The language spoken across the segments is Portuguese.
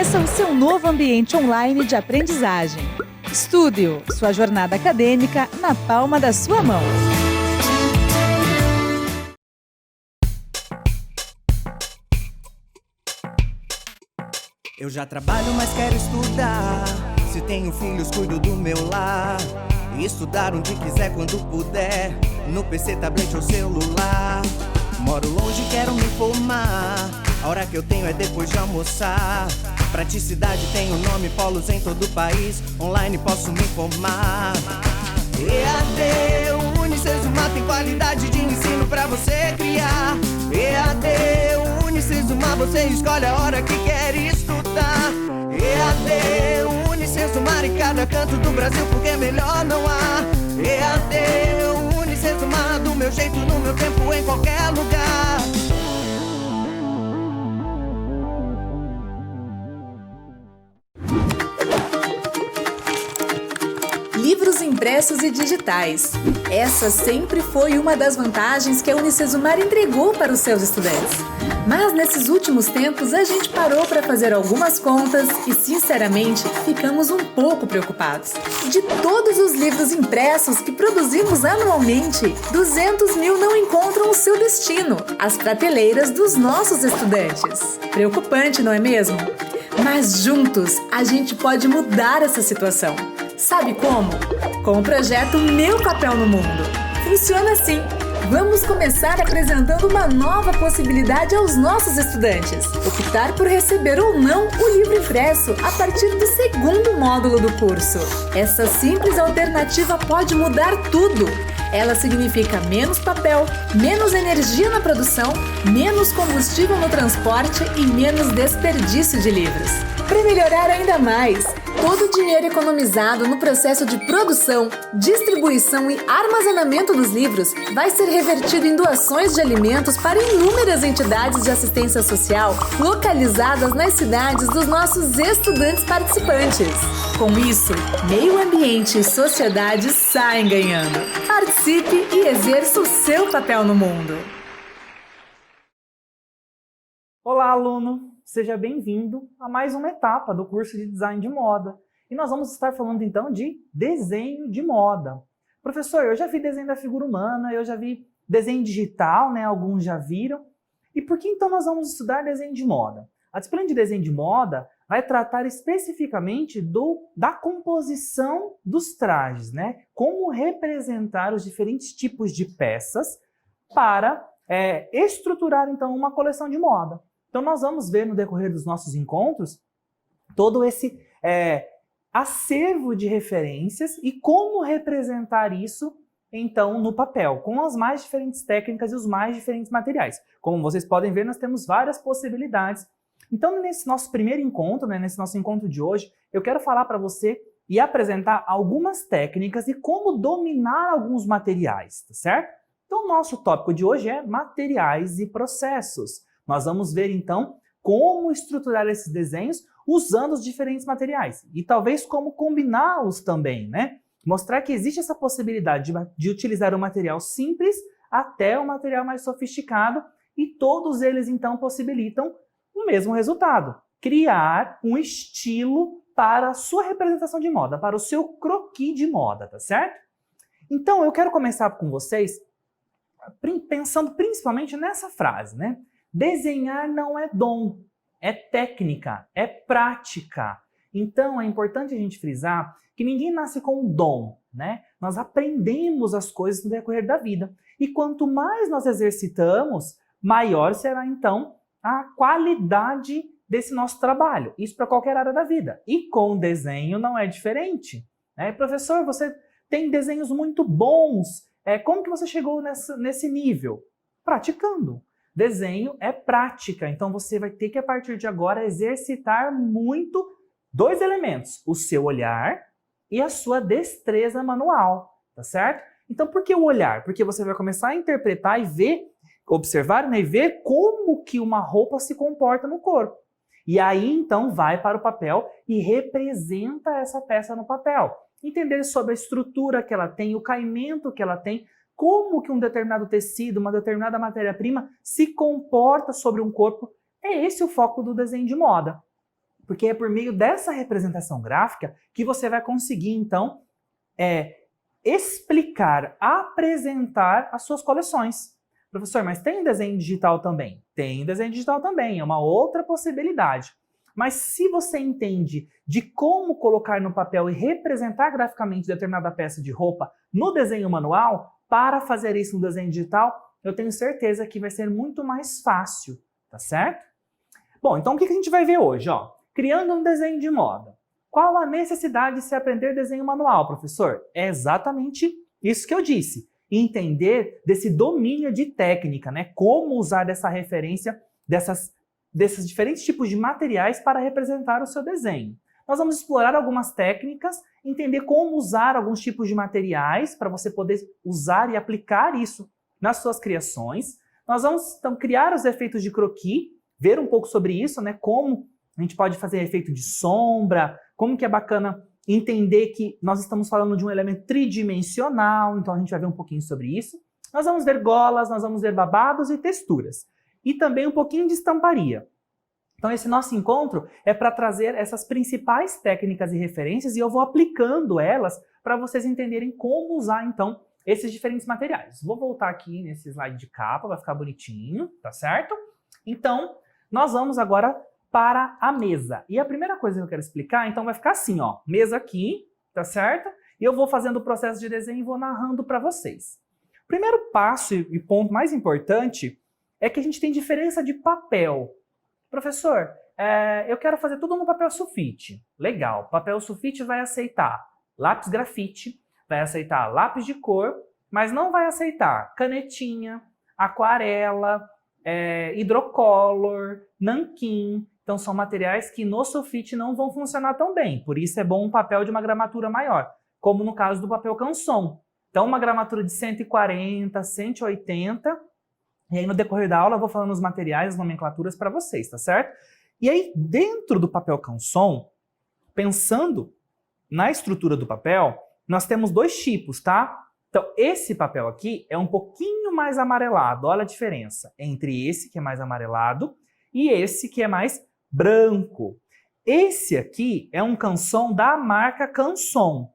Conheça o seu novo ambiente online de aprendizagem. Estúdio, sua jornada acadêmica na palma da sua mão. Eu já trabalho, mas quero estudar. Se tenho filhos, cuido do meu lar. Estudar onde quiser, quando puder, no PC, tablet ou celular. Moro longe, quero me formar. A hora que eu tenho é depois de almoçar. Praticidade tem o nome, polos em todo o país. Online posso me formar. EAD, Unicesumar tem qualidade de ensino pra você criar. EAD, Unicesumar, você escolhe a hora que quer estudar. EAD, Unicesumar em cada canto do Brasil, porque melhor não há. EAD, Unicesumar, do meu jeito, no meu tempo, em qualquer lugar. Livros impressos e digitais. Essa sempre foi uma das vantagens que a Unicesumar entregou para os seus estudantes. Mas nesses últimos tempos a gente parou para fazer algumas contas e, sinceramente, ficamos um pouco preocupados. De todos os livros impressos que produzimos anualmente, 200 mil não encontram o seu destino, as prateleiras dos nossos estudantes. Preocupante, não é mesmo? Mas juntos a gente pode mudar essa situação. Sabe como? Com o projeto Meu Papel no Mundo. Funciona assim. Vamos começar apresentando uma nova possibilidade aos nossos estudantes. Optar por receber ou não o livro impresso a partir do segundo módulo do curso. Essa simples alternativa pode mudar tudo. Ela significa menos papel, menos energia na produção, menos combustível no transporte e menos desperdício de livros. Para melhorar ainda mais, todo o dinheiro economizado no processo de produção, distribuição e armazenamento dos livros vai ser revertido em doações de alimentos para inúmeras entidades de assistência social localizadas nas cidades dos nossos estudantes participantes. Com isso, meio ambiente e sociedade saem ganhando. Participe e exerça o seu papel no mundo. Olá, aluno! Seja bem-vindo a mais uma etapa do curso de Design de Moda. E nós vamos estar falando então de desenho de moda. Professor, eu já vi desenho da figura humana, eu já vi desenho digital, né? Alguns já viram. E por que então nós vamos estudar desenho de moda? A disciplina de desenho de moda vai tratar especificamente da composição dos trajes, né? Como representar os diferentes tipos de peças para estruturar então uma coleção de moda. Então nós vamos ver no decorrer dos nossos encontros todo esse acervo de referências e como representar isso então no papel, com as mais diferentes técnicas e os mais diferentes materiais. Como vocês podem ver, nós temos várias possibilidades. Então nesse nosso primeiro encontro, né, nesse nosso encontro de hoje, eu quero falar para você e apresentar algumas técnicas e como dominar alguns materiais, tá certo? Então o nosso tópico de hoje é materiais e processos. Nós vamos ver, então, como estruturar esses desenhos usando os diferentes materiais. E talvez como combiná-los também, né? Mostrar que existe essa possibilidade de utilizar um material simples até um material mais sofisticado e todos eles, então, possibilitam o mesmo resultado. Criar um estilo para a sua representação de moda, para o seu croquis de moda, tá certo? Então, eu quero começar com vocês pensando principalmente nessa frase, né? Desenhar não é dom, é técnica, é prática. Então é importante a gente frisar que ninguém nasce com um dom, né? Nós aprendemos as coisas no decorrer da vida. E quanto mais nós exercitamos, maior será então a qualidade desse nosso trabalho. Isso para qualquer área da vida. E com o desenho não é diferente, né? Professor, você tem desenhos muito bons. Como que você chegou nesse nível? Praticando. Desenho é prática, então você vai ter que, a partir de agora, exercitar muito dois elementos, o seu olhar e a sua destreza manual, tá certo? Então, por que o olhar? Porque você vai começar a interpretar e ver, observar, né, e ver como que uma roupa se comporta no corpo. E aí, então, vai para o papel e representa essa peça no papel. Entender sobre a estrutura que ela tem, o caimento que ela tem, como que um determinado tecido, uma determinada matéria-prima se comporta sobre um corpo. É esse o foco do desenho de moda. Porque é por meio dessa representação gráfica que você vai conseguir, então, explicar, apresentar as suas coleções. Professor, mas tem desenho digital também? Tem desenho digital também, é uma outra possibilidade. Mas se você entende de como colocar no papel e representar graficamente determinada peça de roupa no desenho manual, para fazer isso no desenho digital, eu tenho certeza que vai ser muito mais fácil, tá certo? Bom, então o que a gente vai ver hoje? Criando um desenho de moda. Qual a necessidade de se aprender desenho manual, professor? É exatamente isso que eu disse. Entender desse domínio de técnica, né? Como usar dessa referência, desses diferentes tipos de materiais para representar o seu desenho. Nós vamos explorar algumas técnicas, entender como usar alguns tipos de materiais para você poder usar e aplicar isso nas suas criações. Nós vamos, então, criar os efeitos de croquis, ver um pouco sobre isso, né? Como a gente pode fazer efeito de sombra, como que é bacana entender que nós estamos falando de um elemento tridimensional, então a gente vai ver um pouquinho sobre isso. Nós vamos ver golas, nós vamos ver babados e texturas. E também um pouquinho de estamparia. Então esse nosso encontro é para trazer essas principais técnicas e referências e eu vou aplicando elas para vocês entenderem como usar, então, esses diferentes materiais. Vou voltar aqui nesse slide de capa, vai ficar bonitinho, tá certo? Então, nós vamos agora para a mesa. E a primeira coisa que eu quero explicar, então, vai ficar assim, mesa aqui, tá certo? E eu vou fazendo o processo de desenho e vou narrando para vocês. O primeiro passo e ponto mais importante é que a gente tem diferença de papel. Professor, eu quero fazer tudo no papel sulfite. Legal, papel sulfite vai aceitar lápis grafite, vai aceitar lápis de cor, mas não vai aceitar canetinha, aquarela, hidrocolor, nanquim. Então são materiais que no sulfite não vão funcionar tão bem. Por isso é bom um papel de uma gramatura maior, como no caso do papel canson. Então uma gramatura de 140, 180... E aí, no decorrer da aula, eu vou falando os materiais, as nomenclaturas para vocês, tá certo? E aí, dentro do papel canson, pensando na estrutura do papel, nós temos dois tipos, tá? Então, esse papel aqui é um pouquinho mais amarelado. Olha a diferença entre esse, que é mais amarelado, e esse, que é mais branco. Esse aqui é um canson da marca Canson.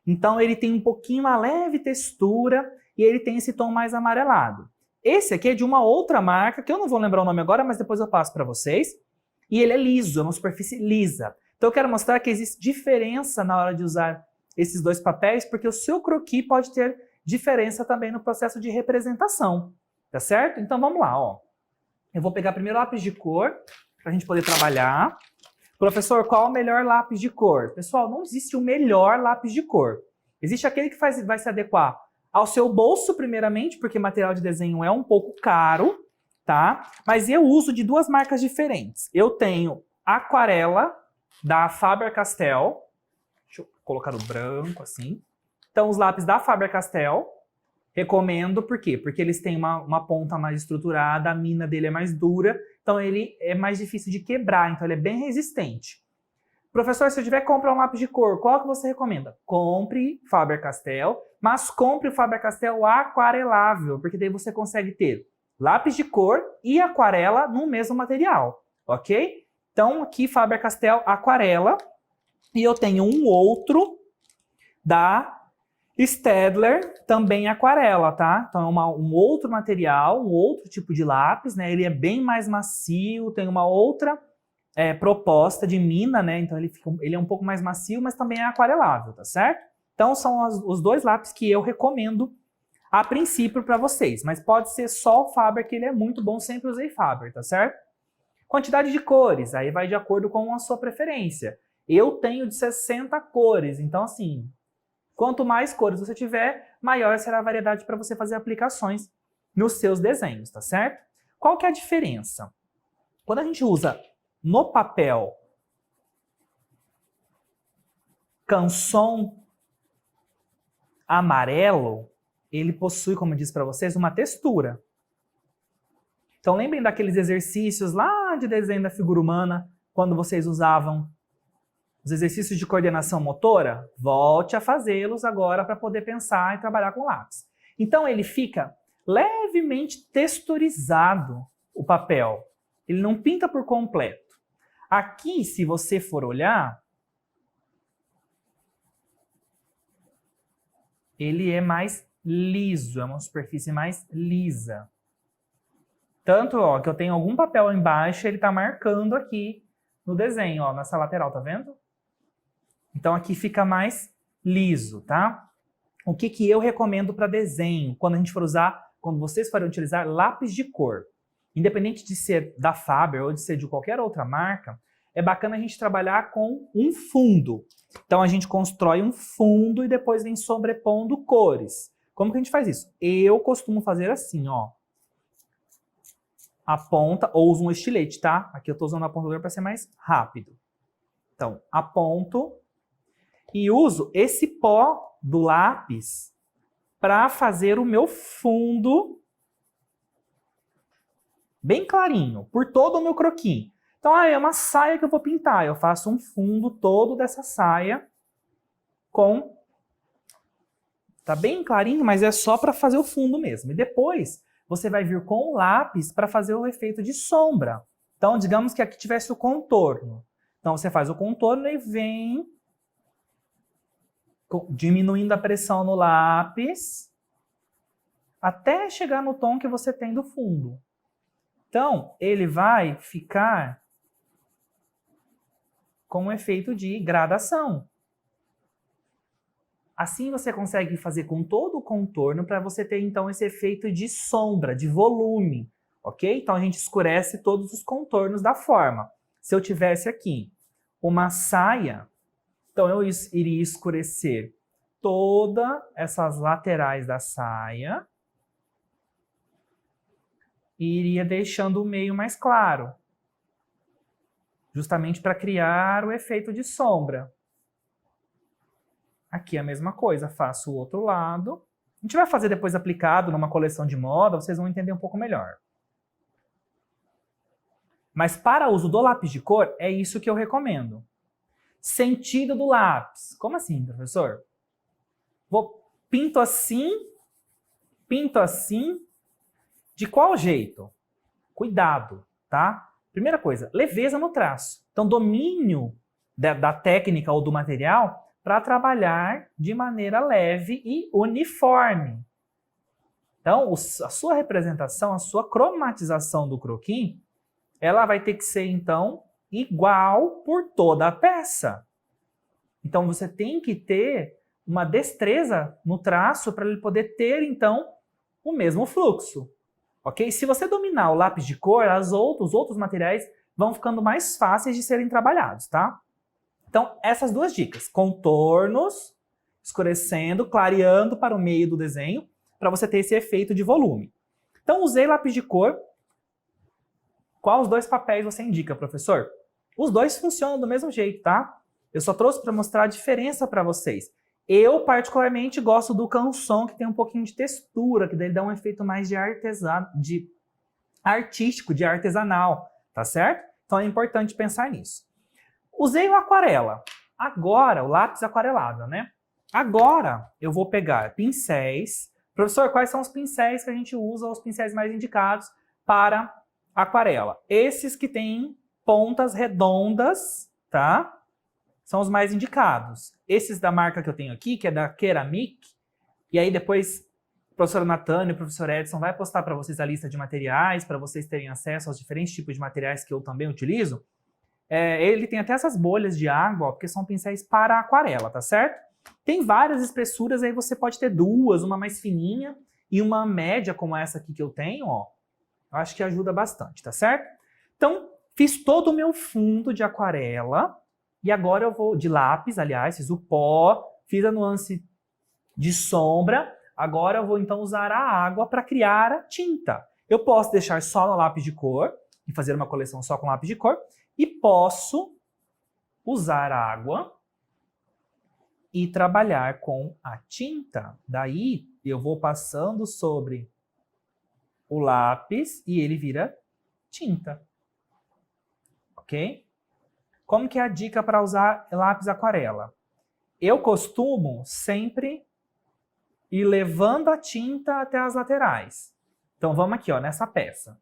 Então, ele tem um pouquinho, uma leve textura, e ele tem esse tom mais amarelado. Esse aqui é de uma outra marca, que eu não vou lembrar o nome agora, mas depois eu passo para vocês. E ele é liso, é uma superfície lisa. Então eu quero mostrar que existe diferença na hora de usar esses dois papéis, porque o seu croquis pode ter diferença também no processo de representação. Tá certo? Então vamos lá, Eu vou pegar primeiro lápis de cor, para a gente poder trabalhar. Professor, qual é o melhor lápis de cor? Pessoal, não existe o melhor lápis de cor. Existe aquele que vai se adequar ao seu bolso, primeiramente, porque material de desenho é um pouco caro, tá? Mas eu uso de duas marcas diferentes. Eu tenho aquarela da Faber-Castell. Deixa eu colocar o branco assim. Então, os lápis da Faber-Castell, recomendo, por quê? Porque eles têm uma ponta mais estruturada, a mina dele é mais dura, então ele é mais difícil de quebrar, então ele é bem resistente. Professor, se eu tiver que comprar um lápis de cor, qual que você recomenda? Compre Faber-Castell, mas compre o Faber-Castell aquarelável, porque daí você consegue ter lápis de cor e aquarela no mesmo material, ok? Então, aqui Faber-Castell aquarela, e eu tenho um outro da Staedtler, também aquarela, tá? Então, é um outro material, um outro tipo de lápis, né? Ele é bem mais macio, tem uma outra proposta de mina, né? Então ele é um pouco mais macio, mas também é aquarelável, tá certo? Então são os dois lápis que eu recomendo a princípio para vocês, mas pode ser só o Faber, que ele é muito bom, sempre usei Faber, tá certo? Quantidade de cores, aí vai de acordo com a sua preferência. Eu tenho de 60 cores, então assim, quanto mais cores você tiver, maior será a variedade para você fazer aplicações nos seus desenhos, tá certo? Qual que é a diferença? Quando a gente usa no papel canson amarelo, ele possui, como eu disse para vocês, uma textura. Então lembrem daqueles exercícios lá de desenho da figura humana, quando vocês usavam os exercícios de coordenação motora? Volte a fazê-los agora para poder pensar e trabalhar com lápis. Então ele fica levemente texturizado, o papel. Ele não pinta por completo. Aqui, se você for olhar, ele é mais liso, é uma superfície mais lisa. Tanto, ó, que eu tenho algum papel embaixo, ele tá marcando aqui no desenho, ó, nessa lateral, tá vendo? Então aqui fica mais liso, tá? O que que eu recomendo para desenho quando a gente for usar, quando vocês forem utilizar lápis de cor? Independente de ser da Faber ou de ser de qualquer outra marca, é bacana a gente trabalhar com um fundo. Então a gente constrói um fundo e depois vem sobrepondo cores. Como que a gente faz isso? Eu costumo fazer assim, ó. A ponta, ou uso um estilete, tá? Aqui eu estou usando a apontador para ser mais rápido. Então, aponto e uso esse pó do lápis para fazer o meu fundo bem clarinho, por todo o meu croquis. Então, é uma saia que eu vou pintar. Eu faço um fundo todo dessa saia com... Tá bem clarinho, mas é só para fazer o fundo mesmo. E depois você vai vir com o lápis para fazer o efeito de sombra. Então, digamos que aqui tivesse o contorno. Então, você faz o contorno e vem diminuindo a pressão no lápis até chegar no tom que você tem do fundo. Então, ele vai ficar com um efeito de gradação. Assim você consegue fazer com todo o contorno para você ter, então, esse efeito de sombra, de volume, ok? Então, a gente escurece todos os contornos da forma. Se eu tivesse aqui uma saia, então eu iria escurecer todas essas laterais da saia e iria deixando o meio mais claro, justamente para criar o efeito de sombra. Aqui a mesma coisa, faço o outro lado. A gente vai fazer depois aplicado numa coleção de moda, vocês vão entender um pouco melhor. Mas para uso do lápis de cor, é isso que eu recomendo. Sentido do lápis. Como assim, professor? Pinto assim. De qual jeito? Cuidado, tá? Primeira coisa, leveza no traço. Então, domínio da técnica ou do material para trabalhar de maneira leve e uniforme. Então, a sua representação, a sua cromatização do croquis, ela vai ter que ser, então, igual por toda a peça. Então, você tem que ter uma destreza no traço para ele poder ter, então, o mesmo fluxo. Ok? Se você dominar o lápis de cor, os outros materiais vão ficando mais fáceis de serem trabalhados, tá? Então, essas duas dicas. Contornos, escurecendo, clareando para o meio do desenho, para você ter esse efeito de volume. Então, usei lápis de cor. Quais os dois papéis você indica, professor? Os dois funcionam do mesmo jeito, tá? Eu só trouxe para mostrar a diferença para vocês. Eu, particularmente, gosto do Canson, que tem um pouquinho de textura, que daí dá um efeito mais de artístico, de artesanal, tá certo? Então é importante pensar nisso. Usei o aquarela. Agora, o lápis aquarelável, né? Agora, eu vou pegar pincéis. Professor, quais são os pincéis que a gente usa, os pincéis mais indicados para aquarela? Esses que têm pontas redondas, tá? São os mais indicados. Esses da marca que eu tenho aqui, que é da Ceramic, e aí depois a professora Natânia e o professor Edson vai postar para vocês a lista de materiais, para vocês terem acesso aos diferentes tipos de materiais que eu também utilizo. Ele tem até essas bolhas de água, ó, porque são pincéis para aquarela, tá certo? Tem várias espessuras, aí você pode ter duas, uma mais fininha e uma média como essa aqui que eu tenho, ó. Eu acho que ajuda bastante, tá certo? Então, fiz todo o meu fundo de aquarela. E agora eu vou, de lápis, aliás, fiz o pó, fiz a nuance de sombra. Agora eu vou então usar a água para criar a tinta. Eu posso deixar só no lápis de cor e fazer uma coleção só com lápis de cor. E posso usar a água e trabalhar com a tinta. Daí eu vou passando sobre o lápis e ele vira tinta. Ok? Como que é a dica para usar lápis aquarela? Eu costumo sempre ir levando a tinta até as laterais. Então vamos aqui, ó, nessa peça.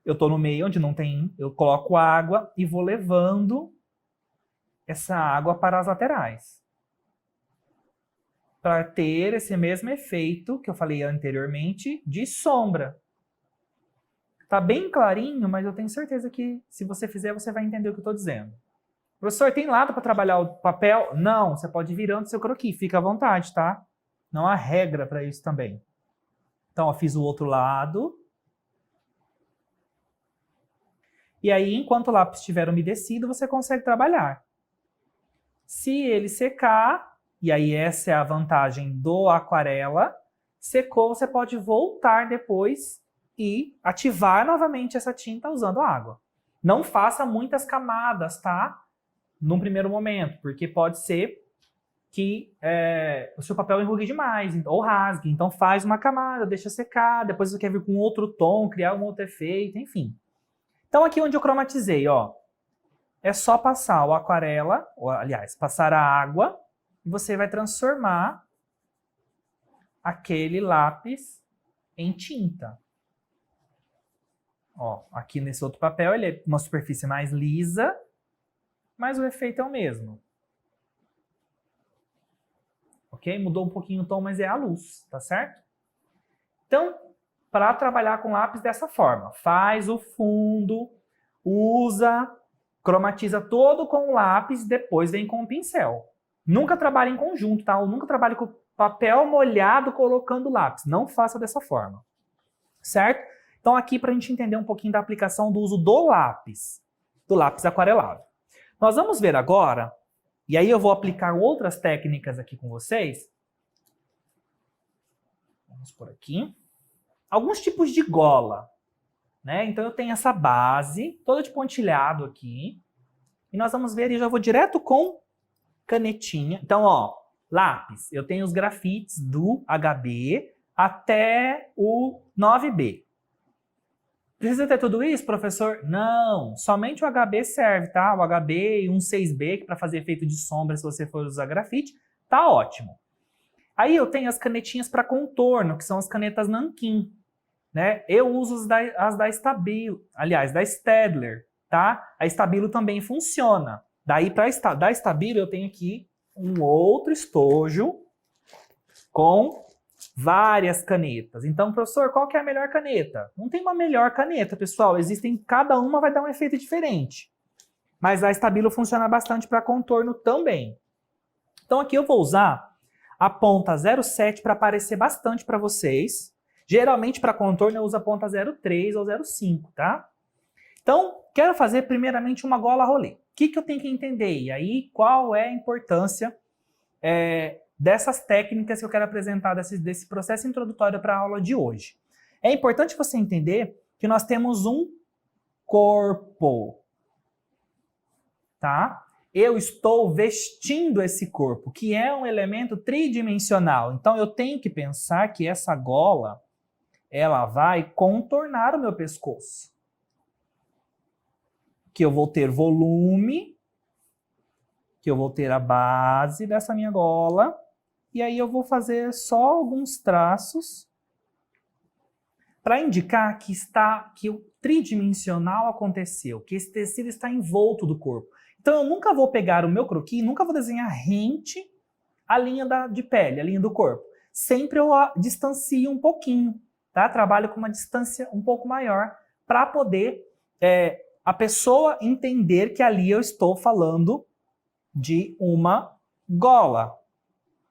Eu estou no meio onde não tem, eu coloco água e vou levando essa água para as laterais. Para ter esse mesmo efeito que eu falei anteriormente de sombra. Tá bem clarinho, mas eu tenho certeza que se você fizer, você vai entender o que eu estou dizendo. Professor, tem lado para trabalhar o papel? Não, você pode ir virando seu croquis, fica à vontade, tá? Não há regra para isso também. Então, eu fiz o outro lado. E aí, enquanto o lápis estiver umedecido, você consegue trabalhar. Se ele secar, e aí essa é a vantagem do aquarela, secou, você pode voltar depois e ativar novamente essa tinta usando água. Não faça muitas camadas, tá? Num primeiro momento, porque pode ser que o seu papel enrugue demais ou rasgue. Então faz uma camada, deixa secar, depois você quer vir com outro tom, criar um outro efeito, enfim. Então aqui onde eu cromatizei, ó, é só passar o aquarela, ou, aliás, passar a água, e você vai transformar aquele lápis em tinta. Ó, aqui nesse outro papel ele é uma superfície mais lisa, mas o efeito é o mesmo. Ok? Mudou um pouquinho o tom, mas é a luz, tá certo? Então, para trabalhar com lápis dessa forma, faz o fundo, usa, cromatiza todo com o lápis, depois vem com o pincel. Nunca trabalhe em conjunto, tá? Ou nunca trabalhe com papel molhado colocando lápis. Não faça dessa forma, certo? Então, aqui para a gente entender um pouquinho da aplicação do uso do lápis aquarelado. Nós vamos ver agora, e aí eu vou aplicar outras técnicas aqui com vocês. Vamos por aqui. Alguns tipos de gola, né? Então eu tenho essa base, toda de pontilhado aqui. E nós vamos ver, e eu já vou direto com canetinha. Então, ó, lápis. Eu tenho os grafites do HB até o 9B. Precisa ter tudo isso, professor? Não, somente o HB serve, tá? O HB e um 6B, para fazer efeito de sombra, se você for usar grafite, tá ótimo. Aí eu tenho as canetinhas para contorno, que são as canetas nanquim, né? Eu uso as da Stabilo, aliás, da Staedtler, tá? A Stabilo também funciona. Daí, da Stabilo, eu tenho aqui um outro estojo com várias canetas. Então, professor, qual que é a melhor caneta? Não tem uma melhor caneta, pessoal. Cada uma vai dar um efeito diferente. Mas a Stabilo funciona bastante para contorno também. Então, aqui eu vou usar a ponta 0,7 para aparecer bastante para vocês. Geralmente, para contorno, eu uso a ponta 0,3 ou 0,5, tá? Então, quero fazer primeiramente uma gola rolê. O que eu tenho que entender? E aí, qual é a importância dessas técnicas que eu quero apresentar desse processo introdutório para a aula de hoje? É importante você entender que nós temos um corpo, tá? Eu estou vestindo esse corpo, que é um elemento tridimensional. Então, eu tenho que pensar que essa gola, ela vai contornar o meu pescoço. Que eu vou ter volume, que eu vou ter a base dessa minha gola, e aí eu vou fazer só alguns traços para indicar que o tridimensional aconteceu, que esse tecido está envolto do corpo. Então eu nunca vou pegar o meu croquis, nunca vou desenhar rente a linha de pele, a linha do corpo. Sempre eu distancio um pouquinho, tá? Trabalho com uma distância um pouco maior para poder a pessoa entender que ali eu estou falando de uma gola,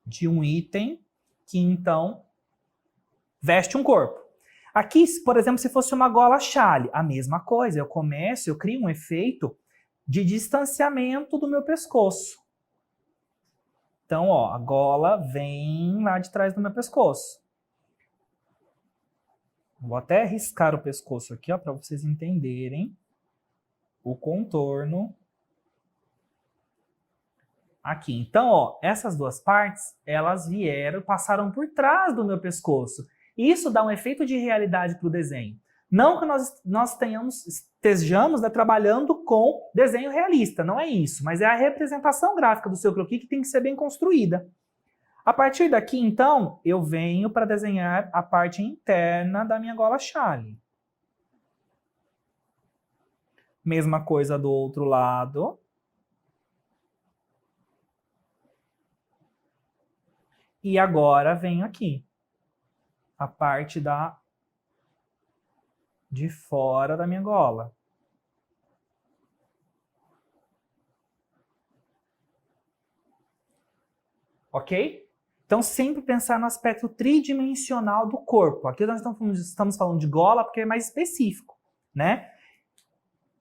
de um item que então veste um corpo. Aqui, por exemplo, se fosse uma gola chale, a mesma coisa, eu crio um efeito de distanciamento do meu pescoço. Então, ó, a gola vem lá de trás do meu pescoço. Vou até riscar o pescoço aqui, ó, para vocês entenderem o contorno aqui. Então, ó, essas duas partes, elas passaram por trás do meu pescoço. Isso dá um efeito de realidade para o desenho. Não que nós estejamos trabalhando com desenho realista, não é isso, mas é a representação gráfica do seu croquis que tem que ser bem construída. A partir daqui, então, eu venho para desenhar a parte interna da minha gola chale. Mesma coisa do outro lado. E agora venho aqui. A parte de fora da minha gola. Ok? Então, sempre pensar no aspecto tridimensional do corpo. Aqui nós estamos falando de gola porque é mais específico, né?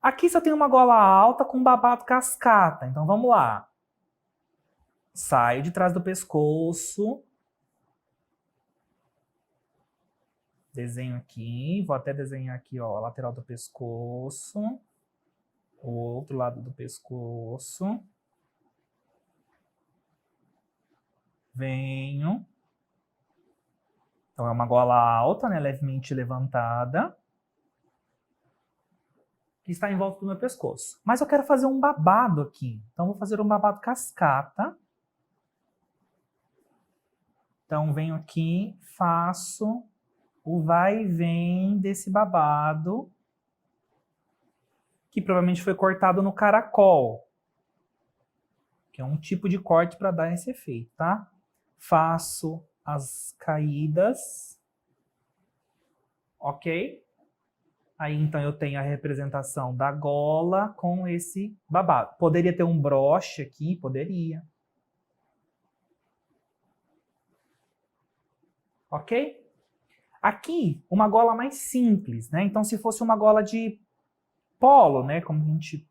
Aqui só tem uma gola alta com babado cascata. Então, vamos lá. Saio de trás do pescoço. Desenho aqui. Vou até desenhar aqui, ó, a lateral do pescoço. O outro lado do pescoço. Venho. Então, é uma gola alta, né? Levemente levantada. Que está em volta do meu pescoço. Mas eu quero fazer um babado aqui. Então, vou fazer um babado cascata. Então, venho aqui, faço o vai e vem desse babado, que provavelmente foi cortado no caracol, que é um tipo de corte para dar esse efeito, tá? Faço as caídas, ok? Aí, então, eu tenho a representação da gola com esse babado. Poderia ter um broche aqui? Poderia. Ok? Aqui, uma gola mais simples, né? Então, se fosse uma gola de polo, né? Como a gente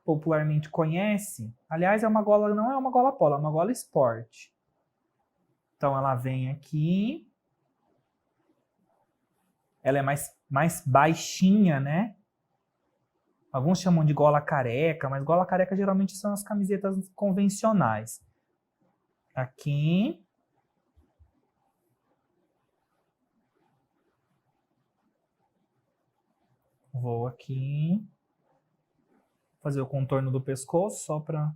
popularmente conhece. Aliás, não é uma gola polo, é uma gola esporte. Então, ela vem aqui. Ela é mais baixinha, né? Alguns chamam de gola careca, mas gola careca geralmente são as camisetas convencionais. Aqui. Vou aqui. Fazer o contorno do pescoço, só para...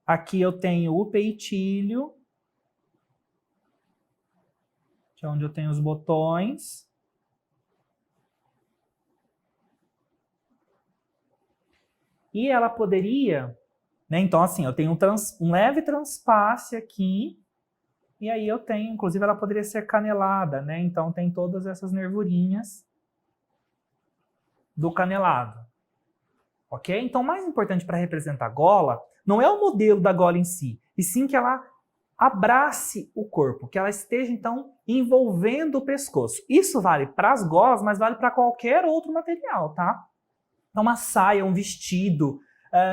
Aqui eu tenho o peitilho. Que é onde eu tenho os botões. E ela poderia... né? Então, assim, eu tenho um leve transpasse aqui. E aí eu tenho, inclusive, ela poderia ser canelada, né? Então, tem todas essas nervurinhas do canelado. Ok? Então, o mais importante para representar a gola não é o modelo da gola em si, e sim que ela abrace o corpo, que ela esteja, então, envolvendo o pescoço. Isso vale para as golas, mas vale para qualquer outro material, tá? Então, uma saia, um vestido,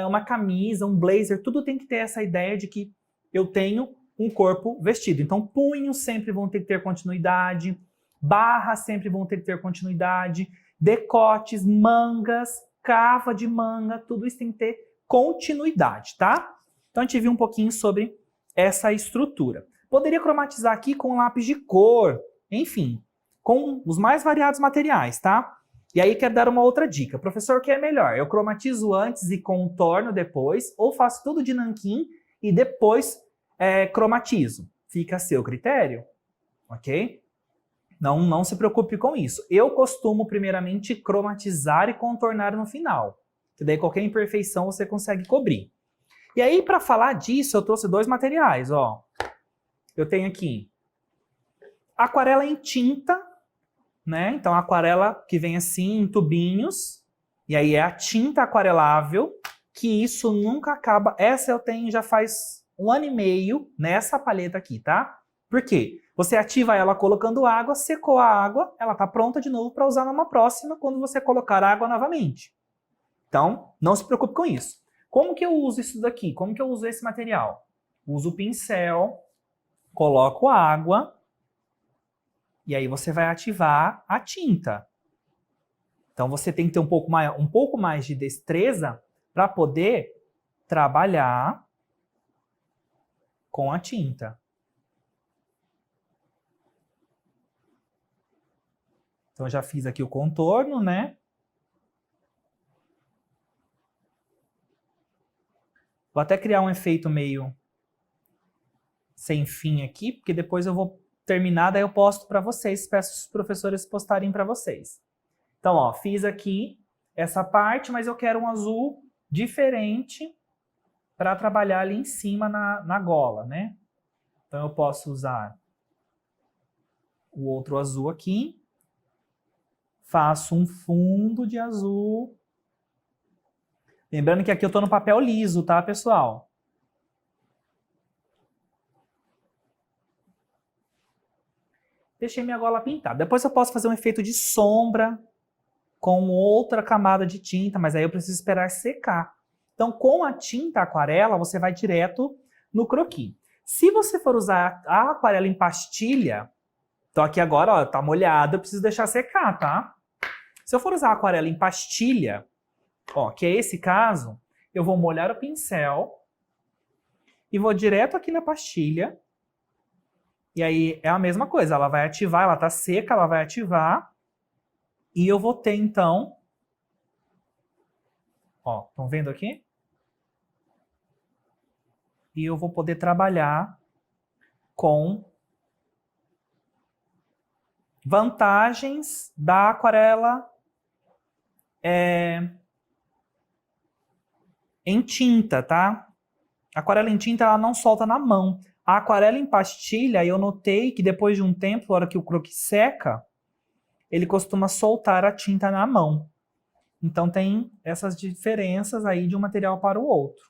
uma camisa, um blazer, tudo tem que ter essa ideia de que eu tenho um corpo vestido. Então, punhos sempre vão ter que ter continuidade, barras sempre vão ter que ter continuidade, decotes, mangas, cava de manga, tudo isso tem que ter continuidade, tá? Então, a gente viu um pouquinho sobre essa estrutura. Poderia cromatizar aqui com lápis de cor, enfim, com os mais variados materiais, tá? E aí, quero dar uma outra dica. Professor, o que é melhor? Eu cromatizo antes e contorno depois, ou faço tudo de nanquim e depois cromatizo? Fica a seu critério, ok? Não se preocupe com isso. Eu costumo, primeiramente, cromatizar e contornar no final. Que daí qualquer imperfeição você consegue cobrir. E aí, para falar disso, eu trouxe dois materiais, ó. Eu tenho aqui aquarela em tinta, né? Então, aquarela que vem assim, em tubinhos. E aí é a tinta aquarelável, que isso nunca acaba. Essa eu tenho já faz 1 ano e meio nessa paleta aqui, tá? Por quê? Você ativa ela colocando água, secou a água, ela tá pronta de novo para usar numa próxima quando você colocar água novamente. Então, não se preocupe com isso. Como que eu uso isso daqui? Como que eu uso esse material? Uso o pincel, coloco água, e aí você vai ativar a tinta. Então, você tem que ter um pouco mais de destreza para poder trabalhar com a tinta. Então, eu já fiz aqui o contorno, né? Vou até criar um efeito meio sem fim aqui, porque depois eu vou terminar, daí eu posto para vocês, peço os professores postarem para vocês. Então, ó, fiz aqui essa parte, mas eu quero um azul diferente para trabalhar ali em cima na gola, né? Então, eu posso usar o outro azul aqui. Faço um fundo de azul. Lembrando que aqui eu estou no papel liso, tá, pessoal? Deixei minha gola pintada. Depois eu posso fazer um efeito de sombra com outra camada de tinta, mas aí eu preciso esperar secar. Então, com a tinta aquarela, você vai direto no croquis. Se você for usar a aquarela em pastilha, então aqui agora, ó, tá molhado, eu preciso deixar secar, tá? Se eu for usar a aquarela em pastilha, ó, que é esse caso, eu vou molhar o pincel e vou direto aqui na pastilha. E aí é a mesma coisa, ela vai ativar, ela tá seca, ela vai ativar. E eu vou ter, então... Ó, estão vendo aqui? E eu vou poder trabalhar com vantagens da aquarela em tinta, tá? A aquarela em tinta, ela não solta na mão. A aquarela em pastilha, eu notei que depois de um tempo, na hora que o croquis seca, ele costuma soltar a tinta na mão. Então tem essas diferenças aí de um material para o outro.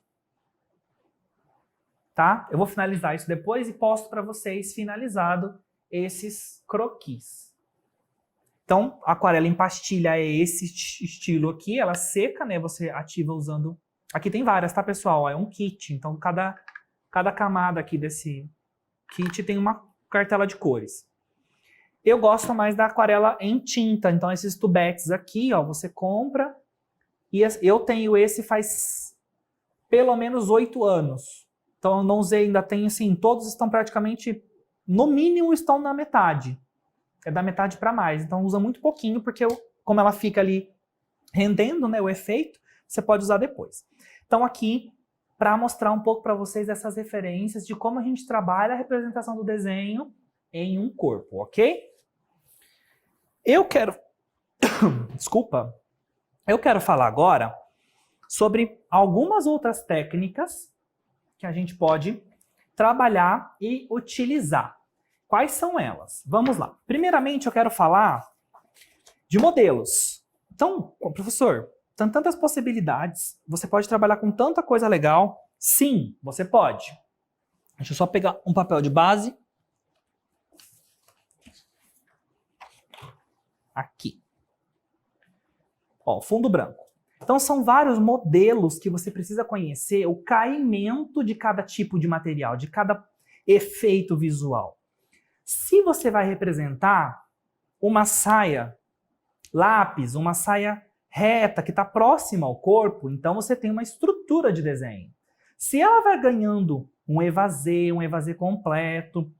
Tá? Eu vou finalizar isso depois e posto para vocês finalizado esses croquis. Então, a aquarela em pastilha é esse estilo aqui, ela seca, né? Você ativa usando... Aqui tem várias, tá, pessoal? É um kit, então cada camada aqui desse kit tem uma cartela de cores. Eu gosto mais da aquarela em tinta, então esses tubetes aqui, ó, você compra, e eu tenho esse faz pelo menos 8 anos. Então eu não usei, ainda tenho assim, todos estão praticamente, no mínimo estão na metade. É da metade para mais, então usa muito pouquinho, porque como ela fica ali rendendo, né, o efeito, você pode usar depois. Então aqui, para mostrar um pouco para vocês essas referências de como a gente trabalha a representação do desenho em um corpo, ok? Eu quero... Desculpa. Eu quero falar agora sobre algumas outras técnicas que a gente pode trabalhar e utilizar. Quais são elas? Vamos lá. Primeiramente, eu quero falar de modelos. Então, professor, tem tantas possibilidades. Você pode trabalhar com tanta coisa legal. Sim, você pode. Deixa eu só pegar um papel de base. Aqui. Ó, fundo branco. Então, são vários modelos que você precisa conhecer o caimento de cada tipo de material, de cada efeito visual. Se você vai representar uma saia lápis, uma saia reta que está próxima ao corpo, então você tem uma estrutura de desenho. Se ela vai ganhando um evasê completo,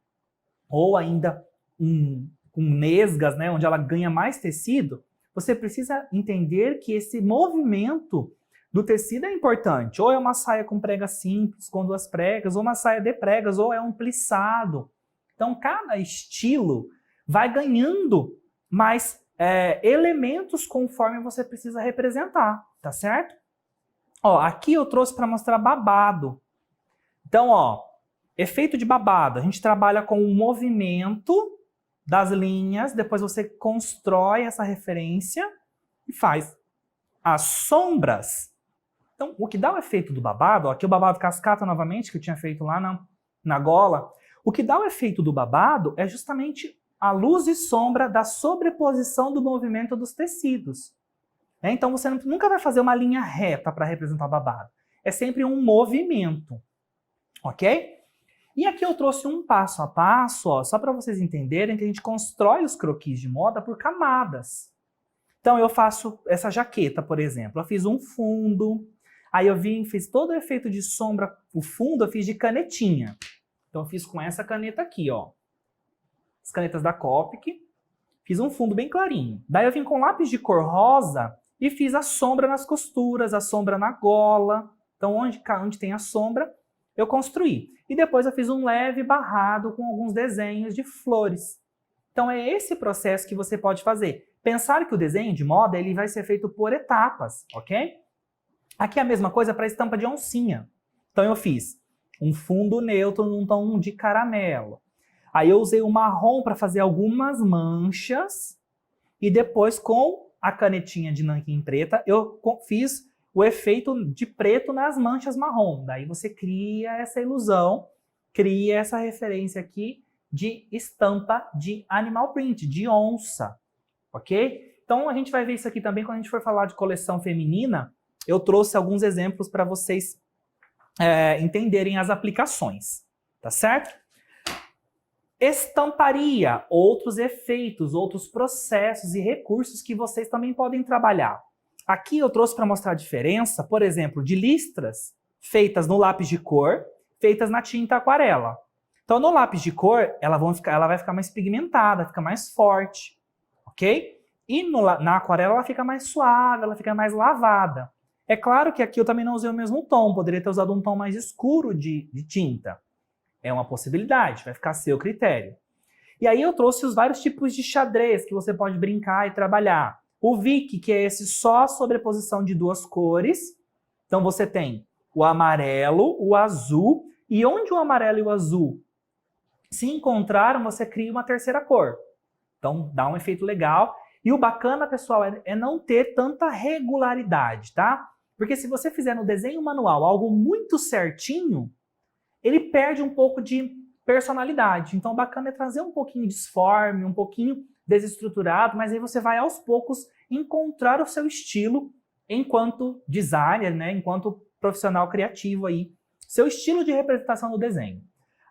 ou ainda um nesgas, né, onde ela ganha mais tecido, você precisa entender que esse movimento do tecido é importante. Ou é uma saia com prega simples, com 2 pregas, ou uma saia de pregas, ou é um plissado. Então, cada estilo vai ganhando mais elementos conforme você precisa representar, tá certo? Ó, aqui eu trouxe para mostrar babado. Então, ó, efeito de babado. A gente trabalha com o movimento das linhas, depois você constrói essa referência e faz as sombras. Então, o que dá o efeito do babado, ó, aqui o babado cascata novamente, que eu tinha feito lá na gola, o que dá o efeito do babado é justamente a luz e sombra da sobreposição do movimento dos tecidos. Então, você nunca vai fazer uma linha reta para representar o babado. É sempre um movimento, ok? E aqui eu trouxe um passo a passo, ó, só para vocês entenderem que a gente constrói os croquis de moda por camadas. Então eu faço essa jaqueta, por exemplo. Eu fiz um fundo, aí eu fiz todo o efeito de sombra, o fundo eu fiz de canetinha. Então eu fiz com essa caneta aqui, ó. As canetas da Copic. Fiz um fundo bem clarinho. Daí eu vim com lápis de cor rosa e fiz a sombra nas costuras, a sombra na gola. Então onde tem a sombra, eu construí. E depois eu fiz um leve barrado com alguns desenhos de flores. Então é esse processo que você pode fazer. Pensar que o desenho de moda ele vai ser feito por etapas, ok? Aqui é a mesma coisa para a estampa de oncinha. Então eu fiz um fundo neutro num tom de caramelo. Aí eu usei o marrom para fazer algumas manchas e depois com a canetinha de nanquim preta eu fiz o efeito de preto nas manchas marrom. Daí você cria essa ilusão, cria essa referência aqui de estampa de animal print, de onça, ok? Então a gente vai ver isso aqui também quando a gente for falar de coleção feminina. Eu trouxe alguns exemplos para vocês entenderem as aplicações, tá certo? Estamparia, outros efeitos, outros processos e recursos que vocês também podem trabalhar. Aqui eu trouxe para mostrar a diferença, por exemplo, de listras feitas no lápis de cor, feitas na tinta aquarela. Então, no lápis de cor, ela vai ficar mais pigmentada, fica mais forte, ok? E na aquarela ela fica mais suave, ela fica mais lavada. É claro que aqui eu também não usei o mesmo tom, poderia ter usado um tom mais escuro de tinta. É uma possibilidade, vai ficar a seu critério. E aí eu trouxe os vários tipos de xadrez que você pode brincar e trabalhar. O Vick, que é esse só sobreposição de duas cores. Então você tem o amarelo, o azul, e onde o amarelo e o azul se encontraram, você cria uma terceira cor. Então dá um efeito legal. E o bacana, pessoal, é não ter tanta regularidade, tá? Porque se você fizer no desenho manual algo muito certinho, ele perde um pouco de personalidade. Então, o bacana é trazer um pouquinho disforme, um pouquinho desestruturado, mas aí você vai aos poucos encontrar o seu estilo enquanto designer, né? Enquanto profissional criativo aí, seu estilo de representação do desenho.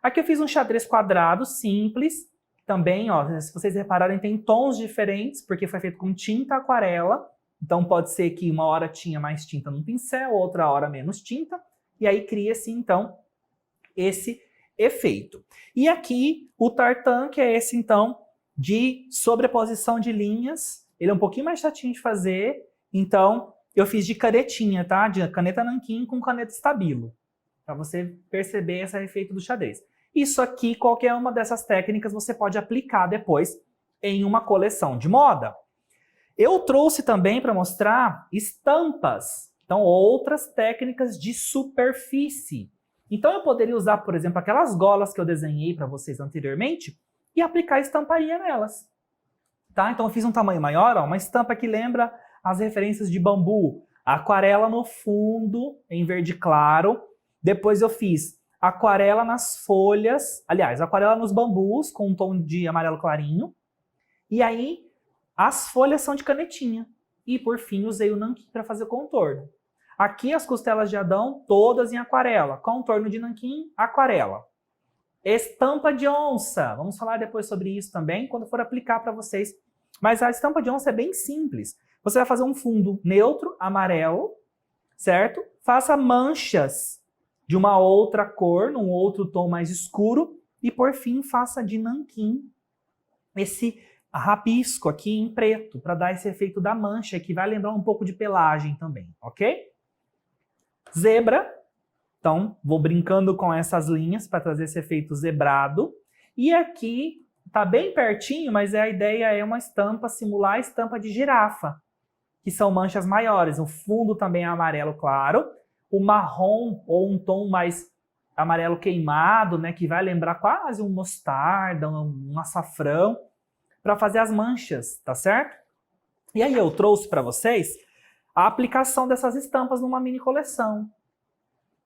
Aqui eu fiz um xadrez quadrado simples, também, ó, se vocês repararem, tem tons diferentes, porque foi feito com tinta aquarela, então pode ser que uma hora tinha mais tinta no pincel, outra hora menos tinta, e aí cria-se, então, esse efeito. E aqui o tartan, que é esse, então, de sobreposição de linhas, ele é um pouquinho mais chatinho de fazer, então eu fiz de canetinha, tá? De caneta nanquim com caneta estabilo, para você perceber esse efeito do xadrez. Isso aqui, qualquer uma dessas técnicas, você pode aplicar depois em uma coleção de moda. Eu trouxe também para mostrar estampas, então outras técnicas de superfície. Então eu poderia usar, por exemplo, aquelas golas que eu desenhei para vocês anteriormente e aplicar estamparia nelas. Tá? Então eu fiz um tamanho maior, ó, uma estampa que lembra as referências de bambu, aquarela no fundo, em verde claro. Depois eu fiz aquarela nas folhas, aliás, aquarela nos bambus, com um tom de amarelo clarinho. E aí, as folhas são de canetinha. E, por fim, usei o nanquim para fazer o contorno. Aqui, as costelas de Adão, todas em aquarela. Contorno de nanquim, aquarela. Estampa de onça. Vamos falar depois sobre isso também, quando for aplicar para vocês. Mas a estampa de onça é bem simples. Você vai fazer um fundo neutro, amarelo, certo? Faça manchas de uma outra cor, num outro tom mais escuro, e por fim faça de nanquim esse rabisco aqui em preto, para dar esse efeito da mancha, que vai lembrar um pouco de pelagem também, ok? Zebra, então vou brincando com essas linhas para trazer esse efeito zebrado, e aqui tá bem pertinho, mas a ideia é uma estampa, simular a estampa de girafa, que são manchas maiores, o fundo também é amarelo claro, o marrom ou um tom mais amarelo queimado, né, que vai lembrar quase um mostarda, um açafrão, para fazer as manchas, tá certo? E aí eu trouxe para vocês a aplicação dessas estampas numa mini coleção,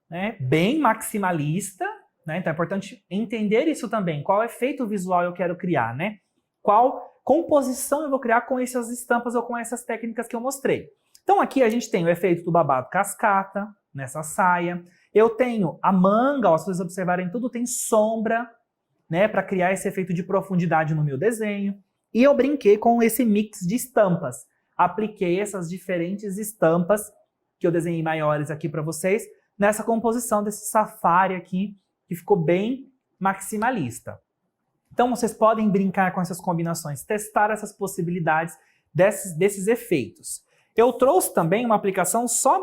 né, bem maximalista, né, então é importante entender isso também, qual efeito visual eu quero criar, né? Qual composição eu vou criar com essas estampas ou com essas técnicas que eu mostrei. Então aqui a gente tem o efeito do babado cascata, nessa saia. Eu tenho a manga, ó, se vocês observarem tudo, tem sombra, né, para criar esse efeito de profundidade no meu desenho. E eu brinquei com esse mix de estampas. Apliquei essas diferentes estampas, que eu desenhei maiores aqui para vocês, nessa composição desse safari aqui, que ficou bem maximalista. Então vocês podem brincar com essas combinações, testar essas possibilidades desses efeitos. Eu trouxe também uma aplicação só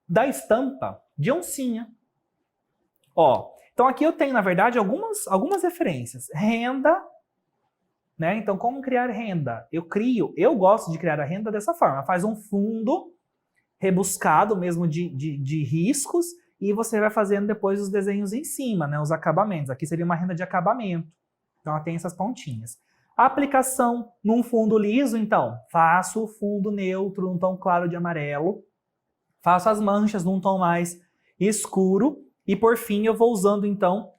da estampa de oncinha. Ó, então aqui eu tenho, na verdade, algumas referências. Renda, né? Então, como criar renda? Eu gosto de criar a renda dessa forma. Faz um fundo rebuscado mesmo de riscos e você vai fazendo depois os desenhos em cima, né? Os acabamentos. Aqui seria uma renda de acabamento. Então, ela tem essas pontinhas. A aplicação num fundo liso, então, faço o fundo neutro num tom claro de amarelo, faço as manchas num tom mais escuro e, por fim, eu vou usando, então,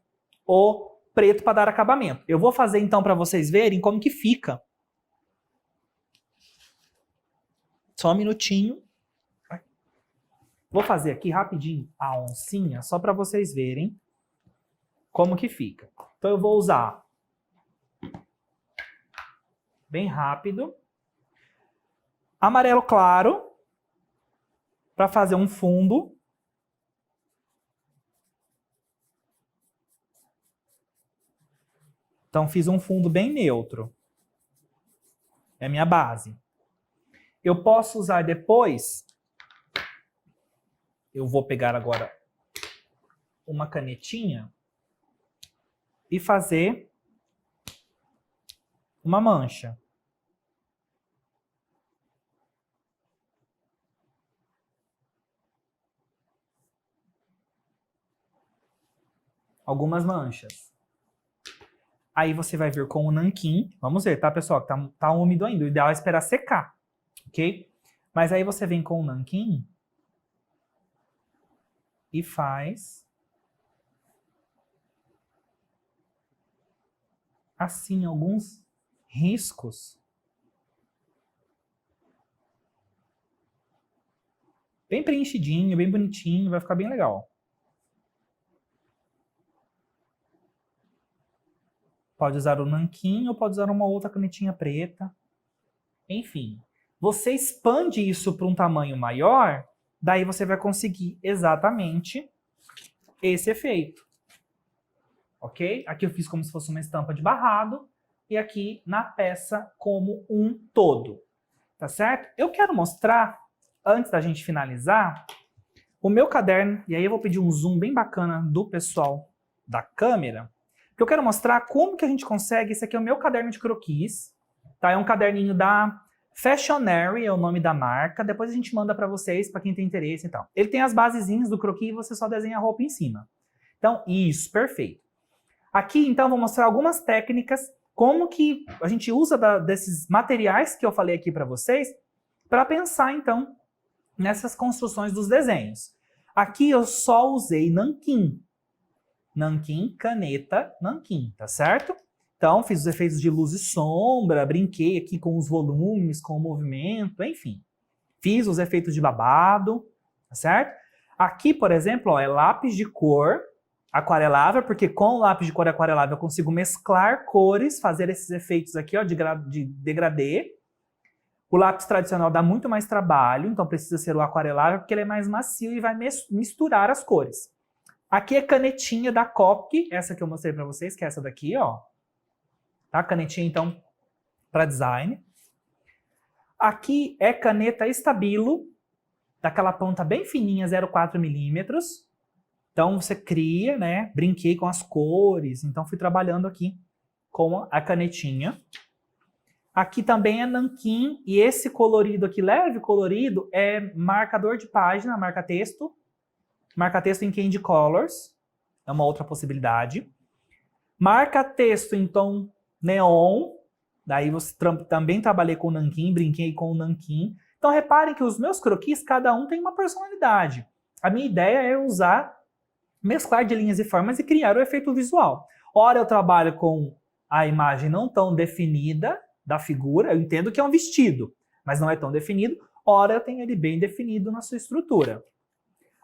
o preto para dar acabamento. Eu vou fazer, então, para vocês verem como que fica. Só um minutinho. Vou fazer aqui rapidinho a oncinha, só para vocês verem como que fica. Então, eu vou usar bem rápido. Amarelo claro, para fazer um fundo. Então, fiz um fundo bem neutro. É a minha base. Eu posso usar depois... Eu vou pegar agora uma canetinha e fazer uma mancha. Algumas manchas. Aí você vai vir com o nanquim. Vamos ver, tá, pessoal? Tá úmido ainda. O ideal é esperar secar, ok? Mas aí você vem com o nanquim e faz assim alguns riscos. Bem preenchidinho, bem bonitinho, vai ficar bem legal. Pode usar o nanquim ou pode usar uma outra canetinha preta. Enfim, você expande isso para um tamanho maior, daí você vai conseguir exatamente esse efeito. Ok? Aqui eu fiz como se fosse uma estampa de barrado e aqui na peça como um todo. Tá certo? Eu quero mostrar, antes da gente finalizar, o meu caderno, e aí eu vou pedir um zoom bem bacana do pessoal da câmera, porque eu quero mostrar como que a gente consegue. Esse aqui é o meu caderno de croquis, tá? É um caderninho da Fashionary, é o nome da marca. Depois a gente manda para vocês, para quem tem interesse e tal. Ele tem as basezinhas do croquis e você só desenha a roupa em cima. Então, isso, perfeito. Aqui, então, vou mostrar algumas técnicas, como que a gente usa desses materiais que eu falei aqui para vocês, para pensar, então, nessas construções dos desenhos. Aqui eu só usei nanquim. Nanquim, caneta, nanquim, tá certo? Então, fiz os efeitos de luz e sombra, brinquei aqui com os volumes, com o movimento, enfim. Fiz os efeitos de babado, tá certo? Aqui, por exemplo, ó, é lápis de cor aquarelável, porque com o lápis de cor aquarelável eu consigo mesclar cores, fazer esses efeitos aqui, ó, de degradê. O lápis tradicional dá muito mais trabalho, então precisa ser o aquarelável, porque ele é mais macio e vai misturar as cores. Aqui é canetinha da Copic, essa que eu mostrei para vocês, que é essa daqui, ó. Tá? Canetinha, então, para design. Aqui é caneta Stabilo, daquela ponta bem fininha, 0,4 milímetros. Então, você cria, né? Brinquei com as cores, então fui trabalhando aqui com a canetinha. Aqui também é nanquim, e esse colorido aqui, leve colorido, é marcador de página, marca-texto. Marca-texto em Candy Colors, é uma outra possibilidade. Marca-texto em tom neon, daí você também trabalhei com nanquim, brinquei com o nanquim. Então reparem que os meus croquis, cada um tem uma personalidade. A minha ideia é usar, mesclar de linhas e formas e criar o efeito visual. Ora eu trabalho com a imagem não tão definida da figura, eu entendo que é um vestido, mas não é tão definido. Ora eu tenho ele bem definido na sua estrutura.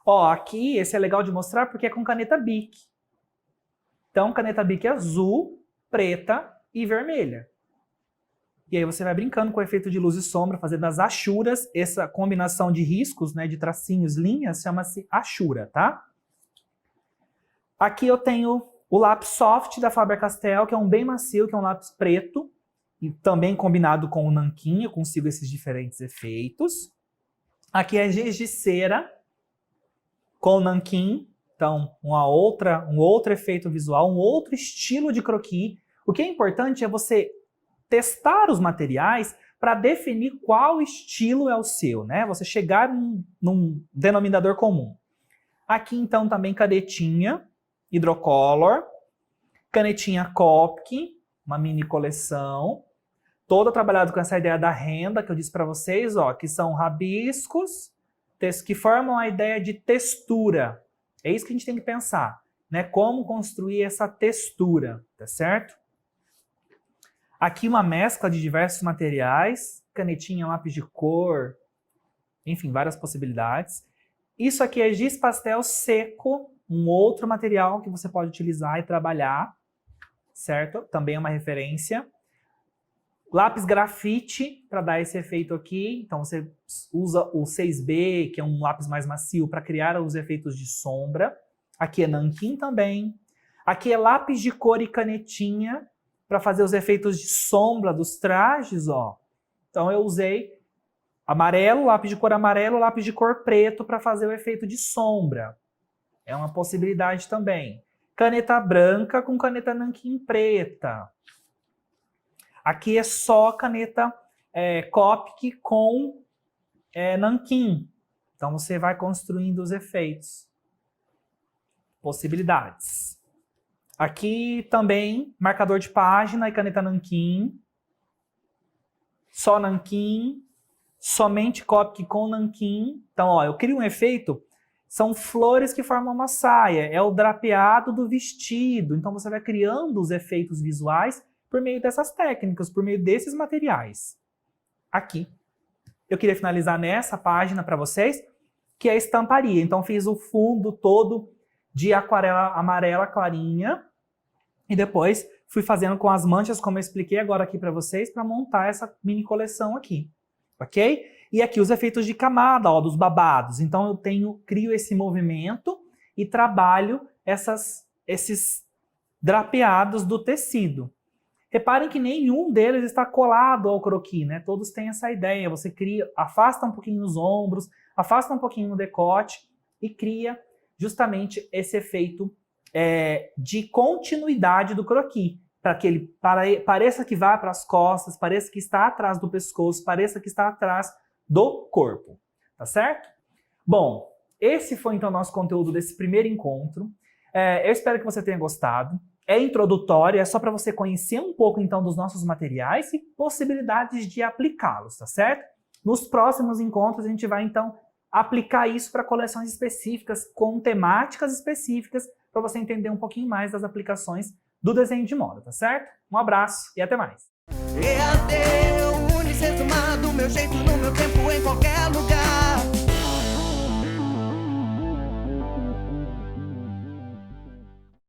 Ó, aqui, esse é legal de mostrar porque é com caneta Bic. Então, caneta Bic azul, preta e vermelha. E aí você vai brincando com o efeito de luz e sombra, fazendo as achuras. Essa combinação de riscos, né, de tracinhos, linhas, chama-se achura, tá? Aqui eu tenho o lápis soft da Faber-Castell, que é um bem macio, que é um lápis preto. E também combinado com o nanquim, eu consigo esses diferentes efeitos. Aqui é giz de cera com o nanquim, então um outro efeito visual, um outro estilo de croquis. O que é importante é você testar os materiais para definir qual estilo é o seu, né? Você chegar num denominador comum. Aqui, então, também canetinha Hidrocolor, canetinha Copic, uma mini coleção, toda trabalhada com essa ideia da renda, que eu disse para vocês, ó, que são rabiscos que formam a ideia de textura. É isso que a gente tem que pensar, né? Como construir essa textura, tá certo? Aqui uma mescla de diversos materiais, canetinha, lápis de cor, enfim, várias possibilidades. Isso aqui é giz pastel seco, um outro material que você pode utilizar e trabalhar, certo? Também é uma referência. Lápis grafite para dar esse efeito aqui. Então você usa o 6B, que é um lápis mais macio, para criar os efeitos de sombra. Aqui é nanquim também. Aqui é lápis de cor e canetinha para fazer os efeitos de sombra dos trajes, ó. Então eu usei amarelo, lápis de cor amarelo, lápis de cor preto para fazer o efeito de sombra. É uma possibilidade também. Caneta branca com caneta nanquim preta. Aqui é só caneta Copic com nanquim. Então você vai construindo os efeitos. Possibilidades. Aqui também marcador de página e caneta nanquim. Só nanquim. Somente Copic com nanquim. Então, ó, eu crio um efeito. São flores que formam uma saia. É o drapeado do vestido. Então você vai criando os efeitos visuais por meio dessas técnicas, por meio desses materiais. Aqui. Eu queria finalizar nessa página para vocês, que é a estamparia. Então fiz o fundo todo de aquarela amarela clarinha e depois fui fazendo com as manchas, como eu expliquei agora aqui para vocês, para montar essa mini coleção aqui. Ok? E aqui os efeitos de camada, ó, dos babados. Então eu crio esse movimento e trabalho esses drapeados do tecido. Reparem que nenhum deles está colado ao croquis, né? Todos têm essa ideia. Você cria, afasta um pouquinho os ombros, afasta um pouquinho o decote e cria justamente esse efeito de continuidade do croquis. Para que ele pareça que vai para as costas, pareça que está atrás do pescoço, pareça que está atrás do corpo. Tá certo? Bom, esse foi então o nosso conteúdo desse primeiro encontro. Eu espero que você tenha gostado. É introdutório, é só para você conhecer um pouco então dos nossos materiais e possibilidades de aplicá-los, tá certo? Nos próximos encontros a gente vai então aplicar isso para coleções específicas, com temáticas específicas, para você entender um pouquinho mais das aplicações do desenho de moda, tá certo? Um abraço e até mais! EAD, Unicesumar, do meu jeito, no meu tempo, em qualquer lugar.